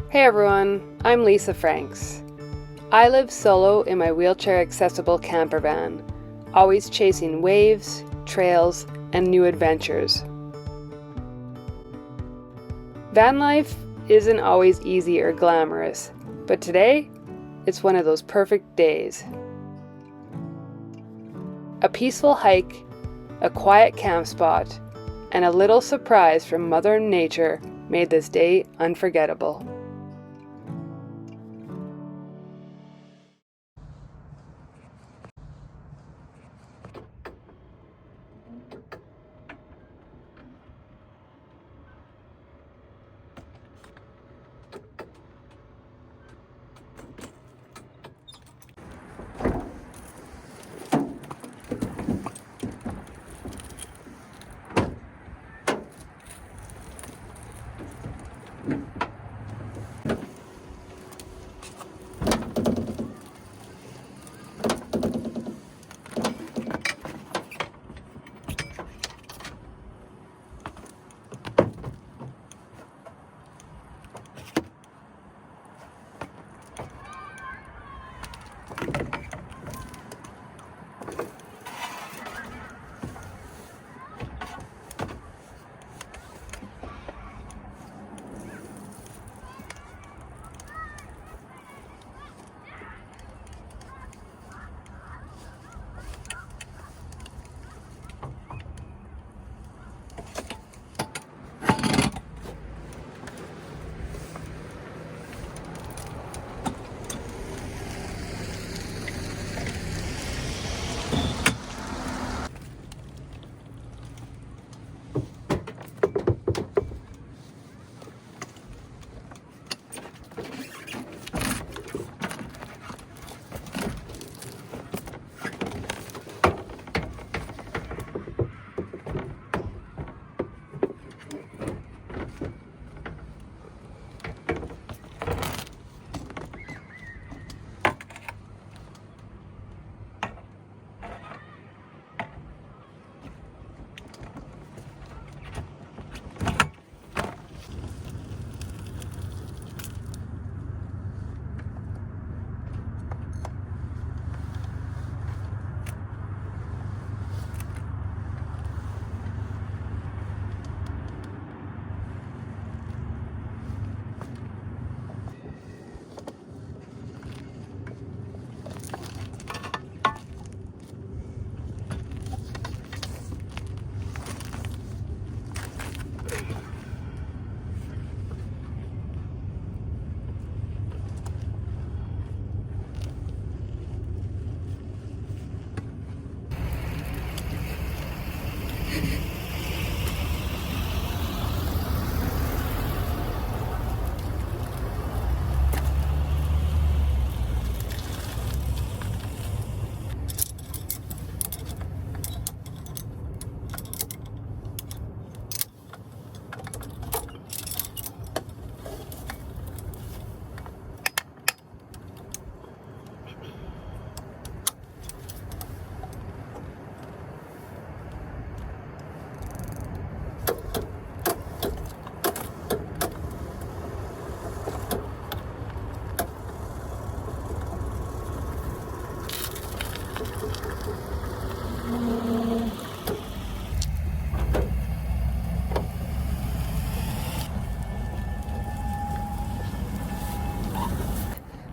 Hey everyone, I'm Lisa Franks. I live solo in my wheelchair-accessible camper van, always chasing waves, trails, and new adventures. Van life isn't always easy or glamorous, but today, it's one of those perfect days. A peaceful hike, a quiet camp spot, and a little surprise from Mother Nature made this day unforgettable.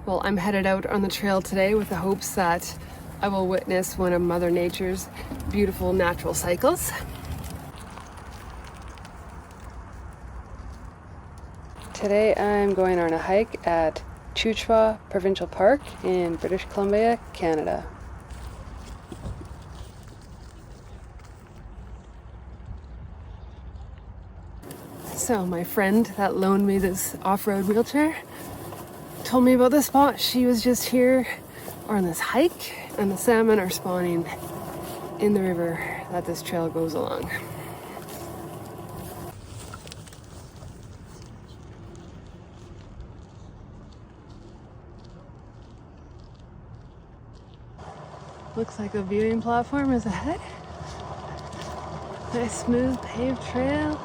Well, I'm headed out on the trail today with the hopes that I will witness one of Mother Nature's beautiful natural cycles. Today I'm going on a hike at Chuchwa Provincial Park in British Columbia, Canada. So my friend that loaned me this off-road wheelchair told me about this spot. She was just here on this hike, and the salmon are spawning in the river that this trail goes along. Looks like a viewing platform is ahead. Nice smooth paved trail.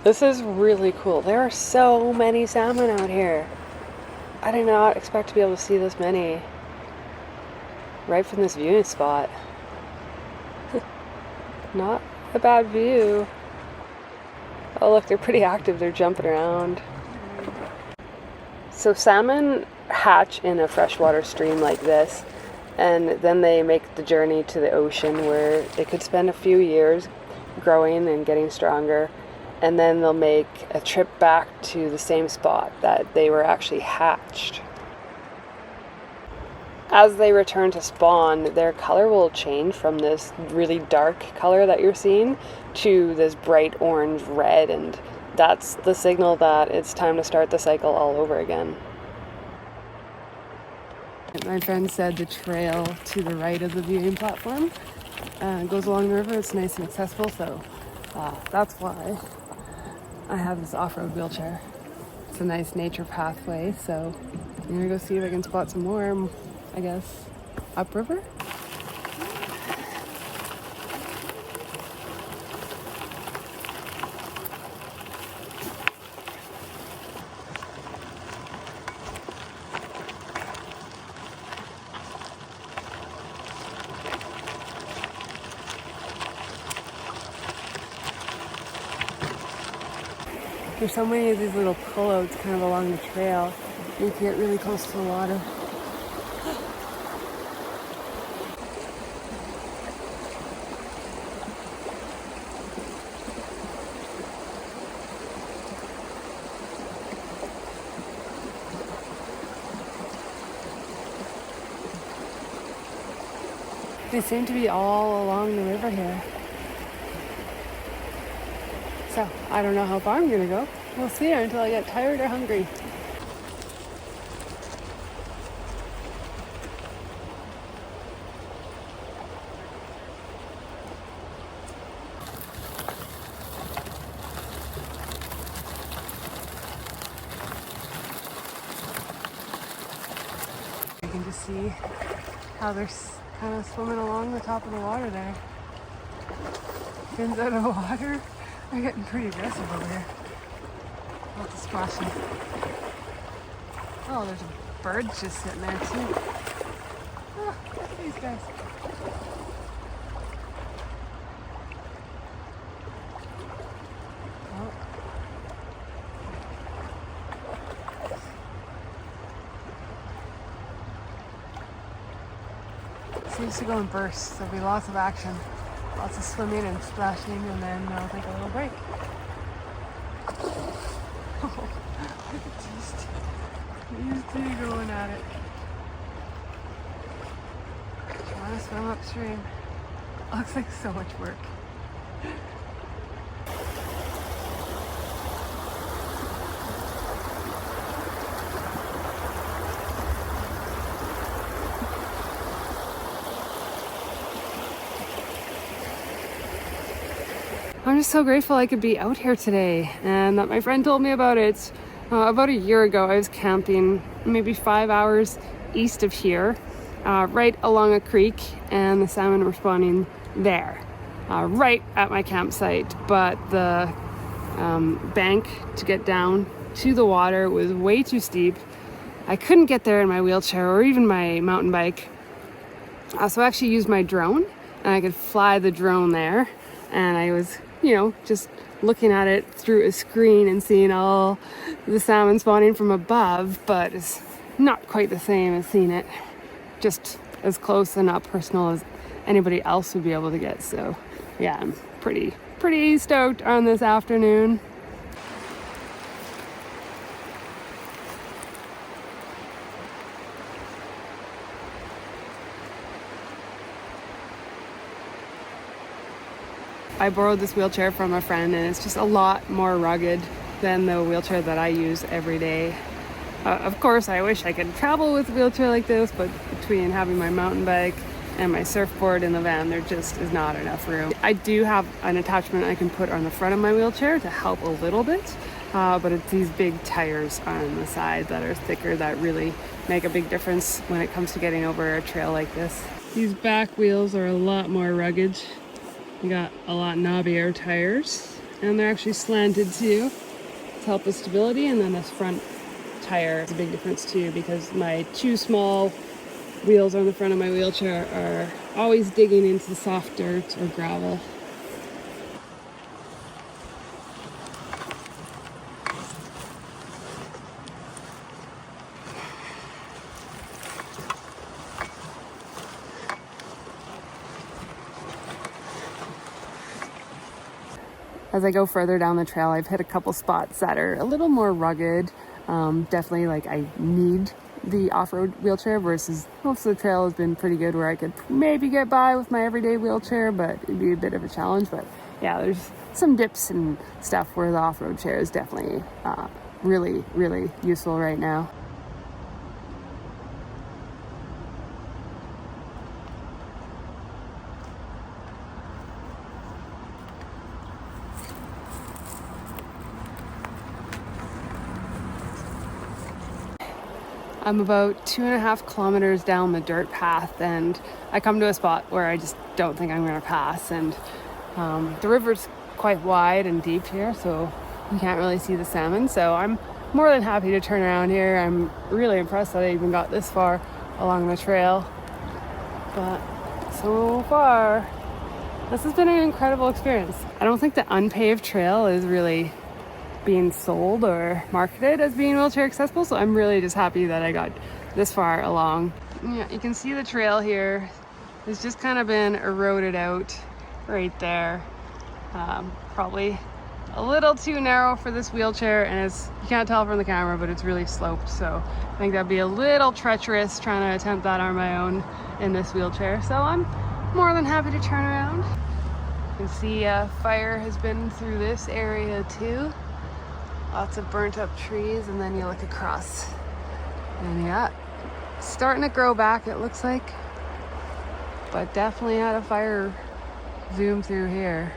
This is really cool. There are so many salmon out here. I did not expect to be able to see this many right from this viewing spot. Not a bad view. Oh look, they're pretty active. They're jumping around. So salmon hatch in a freshwater stream like this, and then they make the journey to the ocean where they could spend a few years growing and getting stronger, and then they'll make a trip back to the same spot that they were actually hatched. As they return to spawn, their color will change from this really dark color that you're seeing to this bright orange red, and that's the signal that it's time to start the cycle all over again. My friend said the trail to the right of the viewing platform goes along the river. It's nice and accessible, so that's why I have this off-road wheelchair. It's a nice nature pathway, so I'm gonna go see if I can spot some more, I guess, upriver. There's so many of these little pullouts kind of along the trail. You can get really close to the water. They seem to be all along the river here. So, I don't know how far I'm gonna go. We'll see until I get tired or hungry. You can just see how they're kind of swimming along the top of the water there. Fins out of the water. They're getting pretty aggressive over here. Lots of splashing. Oh, there's a bird just sitting there too. Oh, look at these guys. Oh. Seems to go in bursts. There'll be lots of action. Lots of swimming and splashing, and then I'll take a little break. Oh, look at these two going at it. Trying to swim upstream. Looks like so much work. I'm just so grateful I could be out here today and that my friend told me about it. About a year ago, I was camping maybe 5 hours east of here, right along a creek, and the salmon were spawning there, right at my campsite. But the bank to get down to the water was way too steep. I couldn't get there in my wheelchair or even my mountain bike. So I actually used my drone, and I could fly the drone there. And I was, just looking at it through a screen and seeing all the salmon spawning from above, but it's not quite the same as seeing it just as close and not personal as anybody else would be able to get. So yeah, I'm pretty stoked on this afternoon. I borrowed this wheelchair from a friend, and it's just a lot more rugged than the wheelchair that I use every day. Of course, I wish I could travel with a wheelchair like this, but between having my mountain bike and my surfboard in the van, there just is not enough room. I do have an attachment I can put on the front of my wheelchair to help a little bit, but it's these big tires on the side that are thicker that really make a big difference when it comes to getting over a trail like this. These back wheels are a lot more rugged. You got a lot knobbier tires, And they're actually slanted too to help with stability. And then this front tire is a big difference too, because my two small wheels on the front of my wheelchair are always digging into soft dirt or gravel. As I go further down the trail, I've hit a couple spots that are a little more rugged. Definitely like I need the off-road wheelchair, versus most of the trail has been pretty good where I could maybe get by with my everyday wheelchair, but it'd be a bit of a challenge. But yeah, there's some dips and stuff where the off-road chair is definitely really, really useful right now. I'm about 2.5 kilometers down the dirt path, and I come to a spot where I just don't think I'm going to pass. And the river's quite wide and deep here, so you can't really see the salmon. So I'm more than happy to turn around here. I'm really impressed that I even got this far along the trail. But so far, this has been an incredible experience. I don't think the unpaved trail is really being sold or marketed as being wheelchair accessible, so I'm really just happy that I got this far along. Yeah, you can see the trail here. It's just kind of been eroded out right there. Probably a little too narrow for this wheelchair, and you can't tell from the camera, but it's really sloped, so I think that'd be a little treacherous trying to attempt that on my own in this wheelchair. So I'm more than happy to turn around. You can see fire has been through this area too. Lots of burnt up trees, and then you look across and yeah, starting to grow back it looks like, but definitely had a fire zoom through here.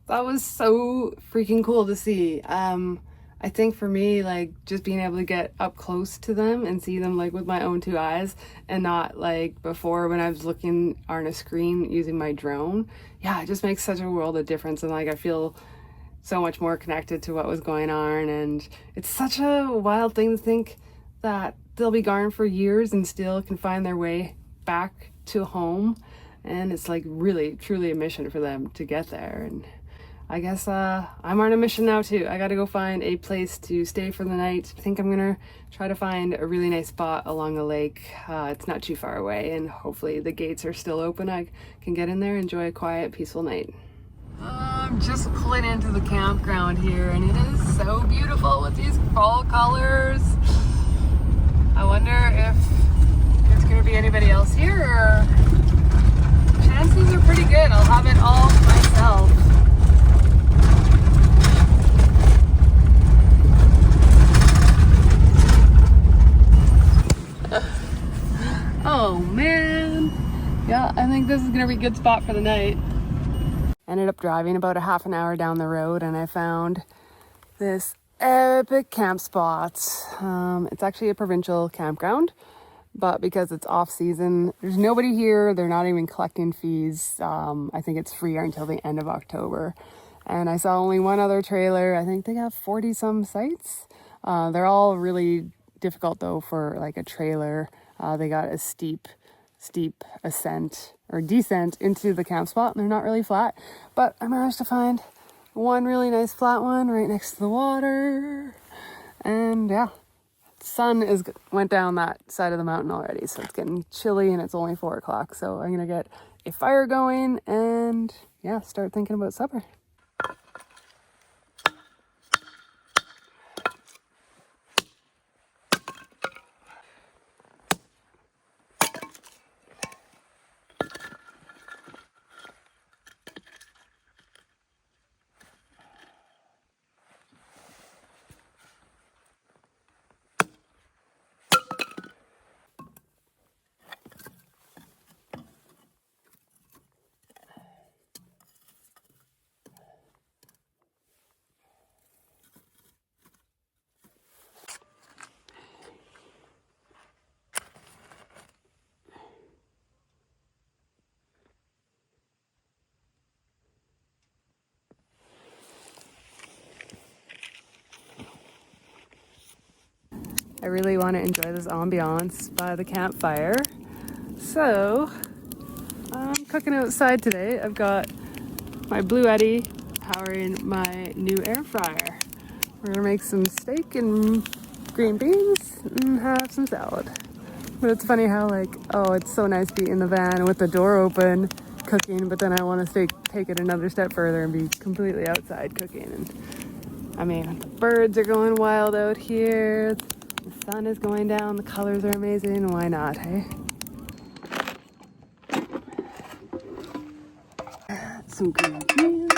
That was so freaking cool to see. I think for me, like, just being able to get up close to them and see them like with my own two eyes, and not like before when I was looking on a screen using my drone. Yeah, it just makes such a world of difference, and like I feel so much more connected to what was going on. And it's such a wild thing to think that they'll be gone for years and still can find their way back to home. And it's like really, truly a mission for them to get there. And I guess I'm on a mission now too. I gotta go find a place to stay for the night. I think I'm gonna try to find a really nice spot along the lake. It's not too far away, and hopefully the gates are still open. I can get in there, enjoy a quiet, peaceful night. I'm just pulling into the campground here, and it is so beautiful with these fall colors. I wonder if there's gonna be anybody else here, or chances are pretty good I'll have it all myself. Oh man, yeah, I think this is gonna be a good spot for the night. Ended up driving about a half an hour down the road, and I found this epic camp spot. It's actually a provincial campground, but because it's off season, there's nobody here. They're not even collecting fees. I think it's free until the end of October. And I saw only one other trailer. I think they got 40 some sites. They're all really difficult though for like a trailer. They got a steep ascent or descent into the camp spot, and they're not really flat, but I managed to find one really nice flat one right next to the water. And yeah, sun went down that side of the mountain already, so it's getting chilly and it's only 4 o'clock. So I'm gonna get a fire going and yeah, start thinking about supper. I really want to enjoy this ambiance by the campfire, so I'm cooking outside today. I've got my Blue Eddy powering my new air fryer. We're gonna make some steak and green beans and have some salad. But it's funny how it's so nice being in the van with the door open cooking, but then I want to take it another step further and be completely outside cooking. And I mean, the birds are going wild out here. The sun is going down. The colors are amazing. Why not, hey? Some green beans.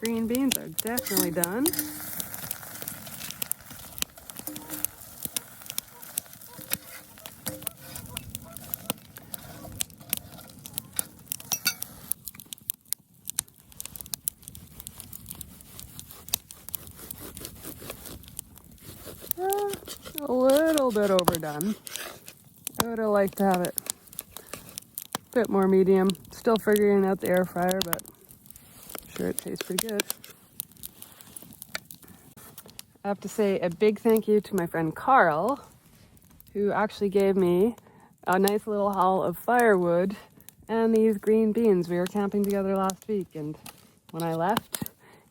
Green beans are definitely done. A little bit overdone. I would have liked to have it a bit more medium. Still figuring out the air fryer, but I'm sure it tastes pretty good. I have to say a big thank you to my friend Carl, who actually gave me a nice little haul of firewood and these green beans. We were camping together last week, and when I left,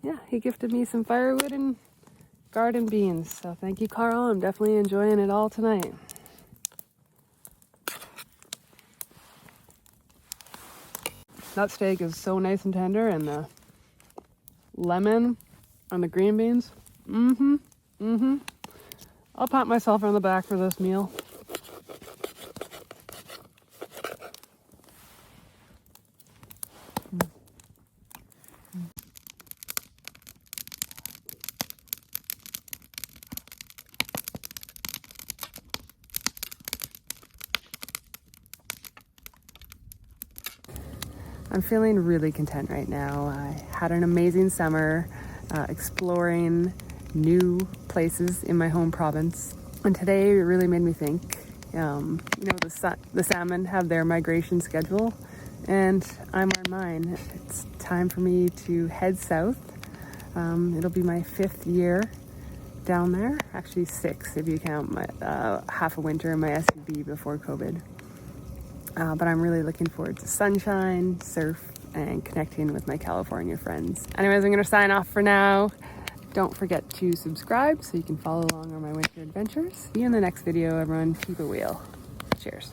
yeah, he gifted me some firewood and garden beans. So thank you, Carl. I'm definitely enjoying it all tonight. That steak is so nice and tender, and the lemon on the green beans. I'll pat myself on the back for this meal. I'm feeling really content right now. I had an amazing summer exploring new places in my home province. And today it really made me think, the salmon have their migration schedule and I'm on mine. It's time for me to head south. It'll be my 5th year down there, actually 6 if you count my half a winter in my SUV before COVID. But I'm really looking forward to sunshine, surf, and connecting with my California friends. Anyways, I'm going to sign off for now. Don't forget to subscribe so you can follow along on my winter adventures. See you in the next video, everyone. Keep it wheel. Cheers.